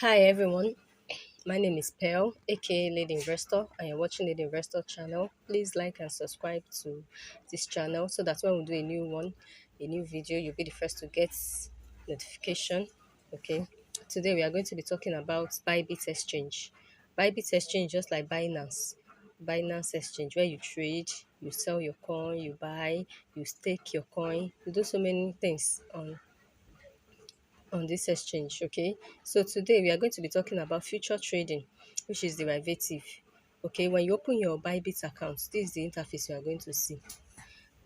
Hi everyone, my name is Pearl, aka Lead Investor, and you're watching Lead Investor channel. Please like and subscribe to this channel so that when we do a new one, a new video, you'll be the first to get notification. Okay, today we are going to be talking about BYBIT exchange. BYBIT exchange, just like Binance exchange, where you trade, you sell your coin, you buy, you stake your coin, you do so many things on this exchange. Okay, so today we are going to be talking about future trading, which is derivative. Okay, when you open your Bybit account, this is the interface you are going to see.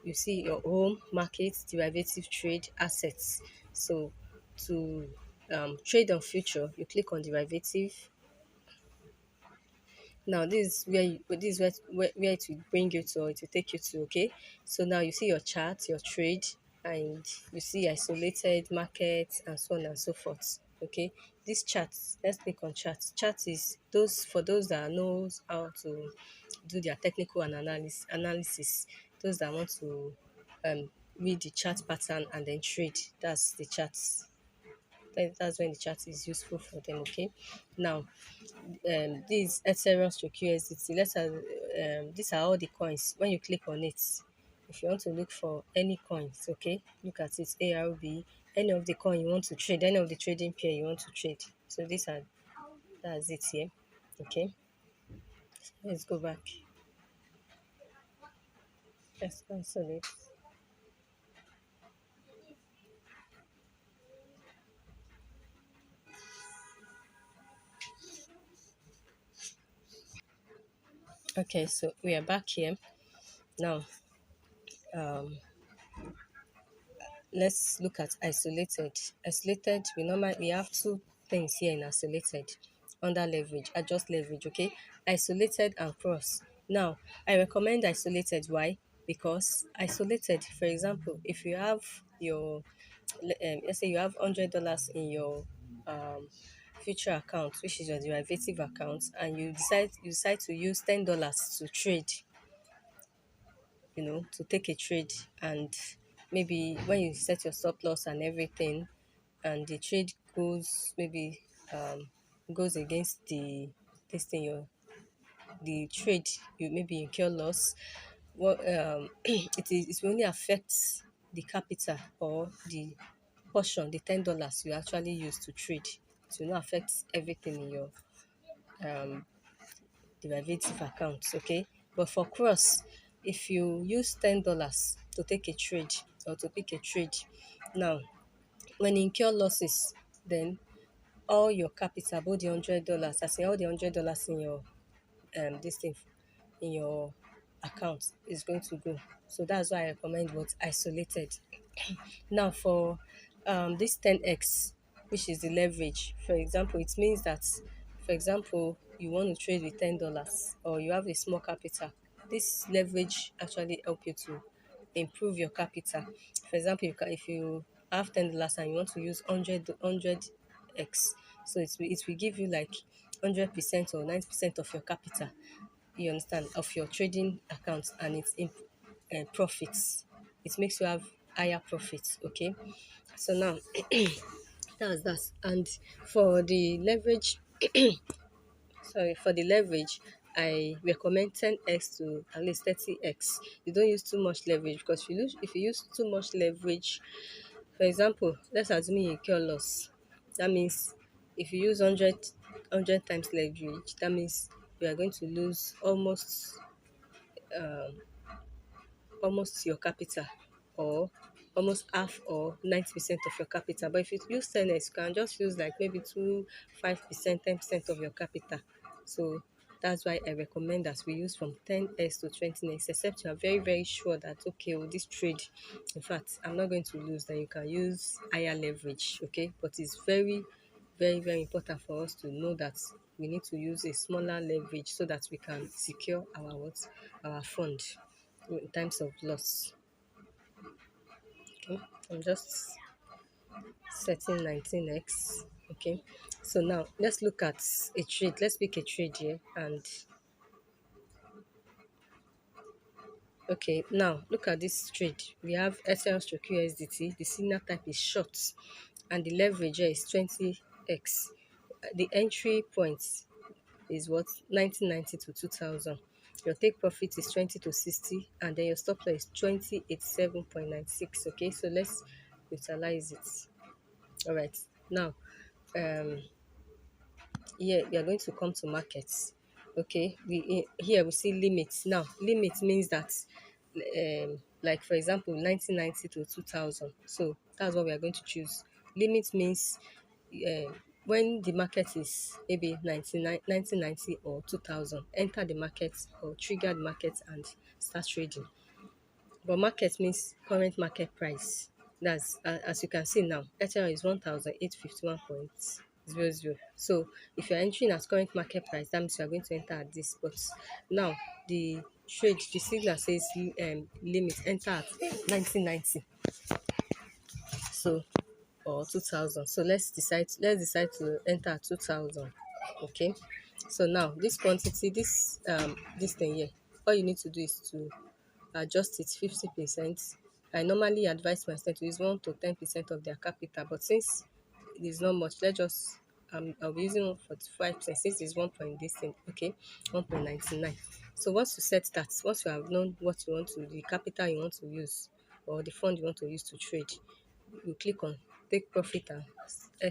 You see your home, market, derivative, trade, assets. So to trade on future, you click on derivative. Now this is where it will bring you to, or it will take you to. Okay, so now you see your chart, your trade, and you see isolated markets and so on and so forth. Okay, this chart, let's click on chart is those for those that knows how to do their technical analysis, those that want to um read the chart pattern and then trade. That's the charts. That's when the chart is useful for them. Okay, now this Ethereum stroke USDT. These are all the coins. When you click on it, if you want to look for any coins, okay, look at it. ARB, any of the coin you want to trade, any of the trading pair you want to trade. So that's it here. Okay, let's go back. Let's cancel it. Okay, so we are back here now. Um, let's look at isolated. Isolated, we have two things here in isolated under leverage, adjust leverage, okay? Isolated and cross. Now, I recommend isolated. Why? Because isolated, for example, if you have your, let's say you have $100 in your future account, which is your derivative account, and you decide to use $10 to trade, to take a trade, and maybe when you set your stop loss and everything, and the trade um goes against the this thing your the trade, you maybe incur loss. What it will only affect the capital, or the portion, the $10 you actually use to trade. It will not affect everything in your um derivative accounts, okay? But for cross, if you use $10 to take a trade or to pick a trade, now when you incur losses, then all your capital, both the $100, I say all the $100 in your this thing in your account is going to go. So that's why I recommend what isolated. Now for this 10x, which is the leverage, for example, it means that, for example, you want to trade with $10 or you have a small capital. This leverage actually help you to improve your capital. For example, if you have $10 and you want to use 100x, so it will give you like 100% or 90% of your capital, you understand, of your trading account, and it's in profits. It makes you have higher profits. Okay, so now that's that. And for the leverage, for the leverage, I recommend 10x to at least 30x. You don't use too much leverage, because if you use too much leverage, for example, let's assume you incur loss. That means if you use 100 times leverage, that means you are going to lose almost your capital, or almost half or 90% of your capital. But if you use 10x, you can just use like maybe 5%, 10% of your capital. So that's why I recommend that we use from 10x to 20x, except you are very, very sure that, okay, with this trade, in fact, I'm not going to lose, then you can use higher leverage. Okay, but it's very, very, very important for us to know that we need to use a smaller leverage so that we can secure our fund in times of loss. Okay, I'm just setting 19x. Okay, so now let's look at a trade. Let's pick a trade here. And okay, now look at this trade. We have SL stroke USDT. The signal type is short, and the leverage here is 20x. the entry point is what, 1990 to 2000. Your take profit is 20 to 60, and then your stop loss is 2087.96. Okay, so let's utilize it. All right, now um here we are going to come to markets. Okay, here we see limits. Now limit means that like for example 1990 to 2000, so that's what we are going to choose. Limit means when the market is maybe 1990 or 2000, enter the market or trigger the market and start trading. But market means current market price. That's as you can see now, Ethereum is 1,851.00. So if you're entering at current market price, that means you are going to enter at this. But now the signal says limit, enter at 1990. So or 2000. So let's decide to enter at 2000. Okay. So now this quantity, this thing here, all you need to do is to adjust it 50%. I normally advise my students to use 1 to 10% of their capital, but since it is not much, let's just I'll be using 145% since it's 1 point this thing, okay, 1.99. So once you set that, once you have known what you want to, the capital you want to use or the fund you want to use to trade, you click on take profit and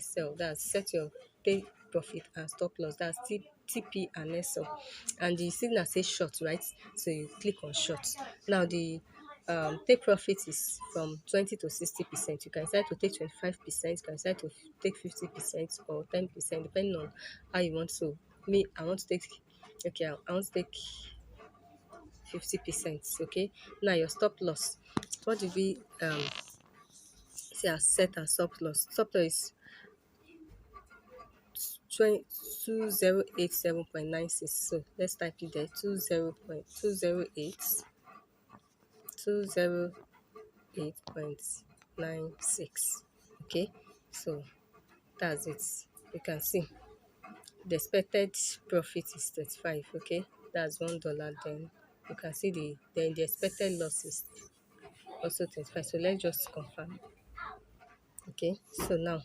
SL. That's set your take profit and stop loss. That's TP and SL. And the signal says short, right? So you click on short. Now the take profit is from 20 to 60%. You can decide to take 25%, you can decide to take 50% or 10%, depending on how you want to. Me, I want to take, okay, I want to take 50%. Okay. Now your stop loss. What do we see as set as stop loss? Stop loss is 2087.96. So let's type it there, 208.96. Okay, so that's it. You can see the expected profit is 35. Okay, that's $1. Then you can see the expected loss is also 35. So let's just confirm. Okay, so now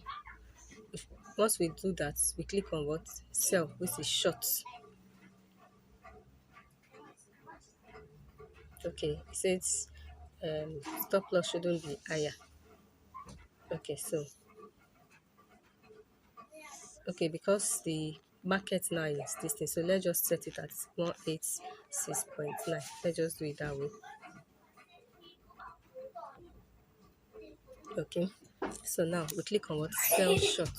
once we do that, we click on what, sell, which is short. Okay, it says stop loss shouldn't be higher. Okay, so okay, because the market now is this thing, so let's just set it at 186.9. Let's just do it that way. Okay, so now we click on what, sell short.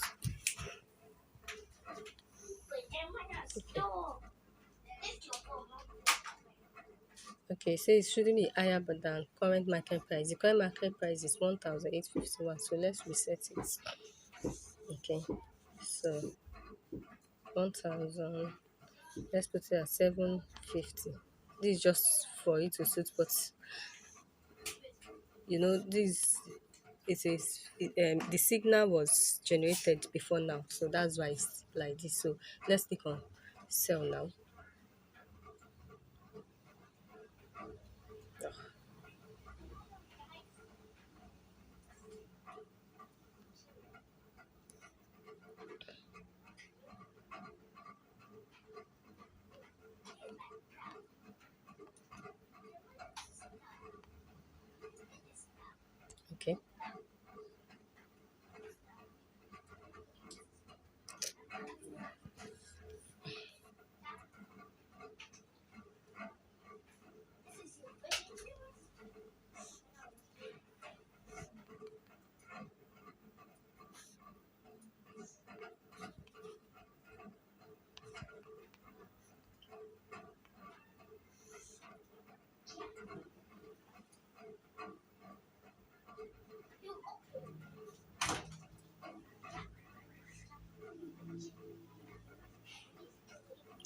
Okay, so it shouldn't be higher but than current market price. The current market price is 1,851. So let's reset it. Okay, so 1,000. Let's put it at 750. This is just for it to suit, but this it is the signal was generated before now, so that's why it's like this. So let's click on sell now. Okay,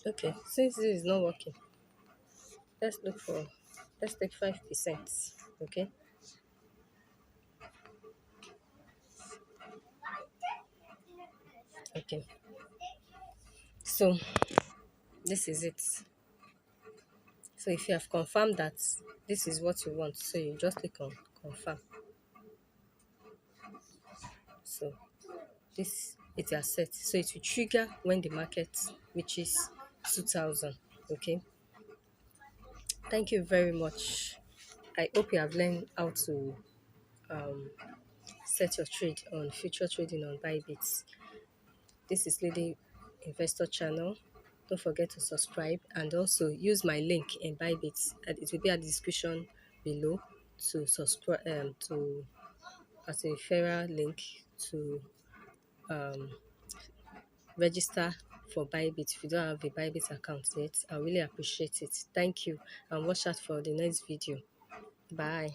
okay, since this is not working, let's take 5%. Okay, okay, so this is it. So if you have confirmed that this is what you want, so you just click on confirm. So this it has set. So it will trigger when the market reaches 2000. Okay. Thank you very much. I hope you have learned how to set your trade on future trading on BYBIT. This is Lady Investor Channel. Don't forget to subscribe and also use my link in BYBIT. And it will be at the description below to subscribe to as a referral link to register for BYBIT. If you don't have a BYBIT account yet, I really appreciate it. Thank you, and watch out for the next video. Bye.